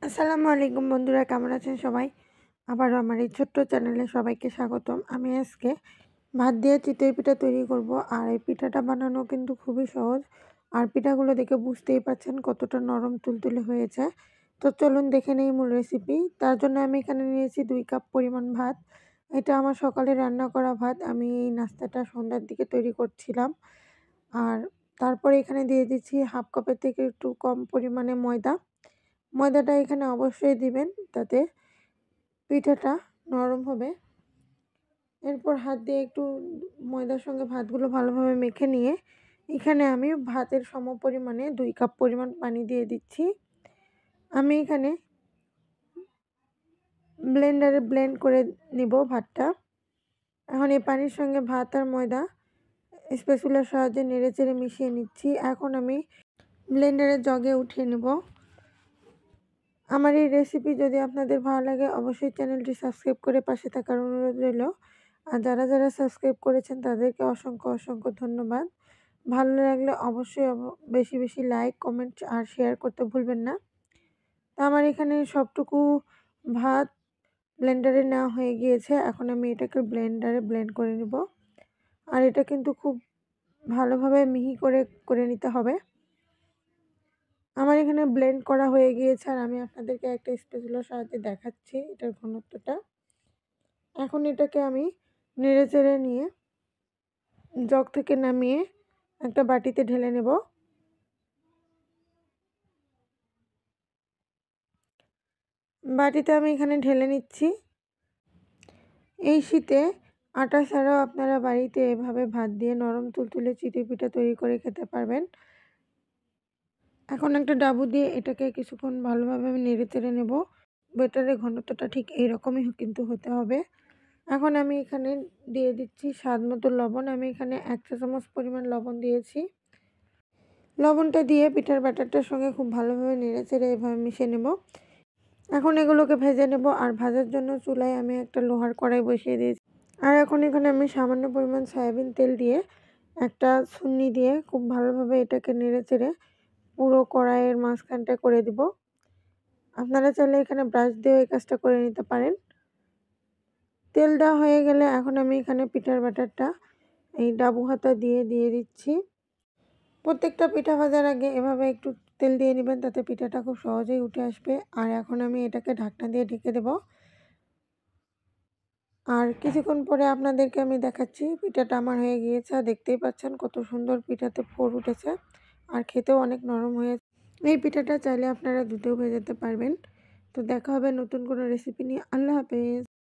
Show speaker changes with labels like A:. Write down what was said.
A: আসসালামু আলাইকুম বন্ধুরা, কেমন আছেন সবাই? আবারও আমার এই ছোট্ট চ্যানেলে সবাইকে স্বাগতম। আমি আজকে ভাত দিয়ে চিতই পিঠা তৈরি করব। আর এই পিঠাটা বানানো কিন্তু খুবই সহজ। আর পিঠাগুলো দেখে বুঝতেই পারছেন কতটা নরম তুলতুলে হয়েছে। তো চলুন দেখে নেই মূল রেসিপি। তার জন্য আমি এখানে নিয়েছি 2 কাপ পরিমাণ ভাত। এটা আমার সকালে রান্না করা ভাত। আমি এই নাস্তাটা সন্ধ্যার দিকে তৈরি করছিলাম। আর তারপরে এখানে দিয়ে দিচ্ছি হাফ কাপের থেকে একটু কম পরিমাণে ময়দা। ময়দাটা এখানে অবশ্যই দিবেন, তাতে পিঠাটা নরম হবে। এরপর হাত দিয়ে একটু ময়দার সঙ্গে ভাতগুলো ভালোভাবে মেখে নিয়ে এখানে আমি ভাতের সমপরিমাণে 2 কাপ পরিমাণ পানি দিয়ে দিচ্ছি। আমি এখানে ব্লেন্ডারে ব্লেন্ড করে নিব ভাতটা। এখন এই পানির সঙ্গে ভাত আর ময়দা স্প্যাচুলার সাহায্যে নেড়েচেড়ে মিশিয়ে নিচ্ছি। এখন আমি ব্লেন্ডারের জগে উঠিয়ে নেব। আমার এই রেসিপি যদি আপনাদের ভালো লাগে অবশ্যই চ্যানেলটি সাবস্ক্রাইব করে পাশে থাকার অনুরোধ রইল। আর যারা সাবস্ক্রাইব করেছেন তাদেরকে অসংখ্য ধন্যবাদ। ভালো লাগলে অবশ্যই বেশি বেশি লাইক, কমেন্ট আর শেয়ার করতে ভুলবেন না। তা আমার এখানে সবটুকু ভাত ব্লেন্ডারে নেওয়া হয়ে গিয়েছে। এখন আমি এটাকে ব্লেন্ডারে ব্লেন্ড করে নেব। আর এটা কিন্তু খুব ভালোভাবে মিহি করে নিতে হবে। আমার এখানে ব্লেন্ড করা হয়ে গিয়েছে আর আমি আপনাদেরকে একটা স্প্যাচুলার সাহায্যে দেখাচ্ছি এটার ঘনত্বটা। এখন এটাকে আমি নেড়েচেড়ে নিয়ে জগ থেকে নামিয়ে একটা বাটিতে ঢেলে নেব। বাটিতে আমি এখানে ঢেলে নিচ্ছি। এই শীতে আটা ছাড়াও আপনারা বাড়িতে এভাবে ভাত দিয়ে নরম তুলতুলে চিতই পিঠা তৈরি করে খেতে পারবেন। এখন একটা ডাবু দিয়ে এটাকে কিছুক্ষণ ভালোভাবে আমি নেড়েচেড়ে নেব। ব্যাটারের ঘনত্বটা ঠিক এইরকমই কিন্তু হতে হবে। এখন আমি এখানে দিয়ে দিচ্ছি স্বাদ মতো লবণ। আমি এখানে 1 চা চামচ পরিমাণ লবণ দিয়েছি। লবণটা দিয়ে পিঠার ব্যাটারটার সঙ্গে খুব ভালোভাবে নেড়েচেড়ে এভাবে মিশিয়ে নেব। এখন এগুলোকে ভেজে নেব। আর ভাজার জন্য চুলায় আমি একটা লোহার কড়াই বসিয়ে দিয়েছি। আর এখন এখানে আমি সামান্য পরিমাণ সয়াবিন তেল দিয়ে একটা ছুন্নি দিয়ে খুব ভালোভাবে এটাকে নেড়েচেড়ে পুরো কড়াইয়ের মাঝখানটা করে দিব। আপনারা চাইলে এখানে ব্রাশ দিয়েও এই কাজটা করে নিতে পারেন। তেল দেওয়া হয়ে গেলে এখন আমি এখানে পিঠার ব্যাটারটা এই ডাবু হাতা দিয়ে দিচ্ছি। প্রত্যেকটা পিঠা ভাজার আগে এভাবে একটু তেল দিয়ে নেবেন, তাতে পিঠাটা খুব সহজেই উঠে আসবে। আর এখন আমি এটাকে ঢাকনা দিয়ে ঢেকে দেব। আর কিছুক্ষণ পরে আপনাদেরকে আমি দেখাচ্ছি পিঠাটা আমার হয়ে গিয়েছে। দেখতেই পাচ্ছেন কত সুন্দর পিঠাতে ফোর উঠেছে আর খেতেও অনেক নরম হয়েছে। এই পিঠাটা চাইলে আপনারা দুধেও ভেজাতে পারবেন। তো দেখা হবে নতুন কোনো রেসিপি নিয়ে। আল্লাহ হাফেজ।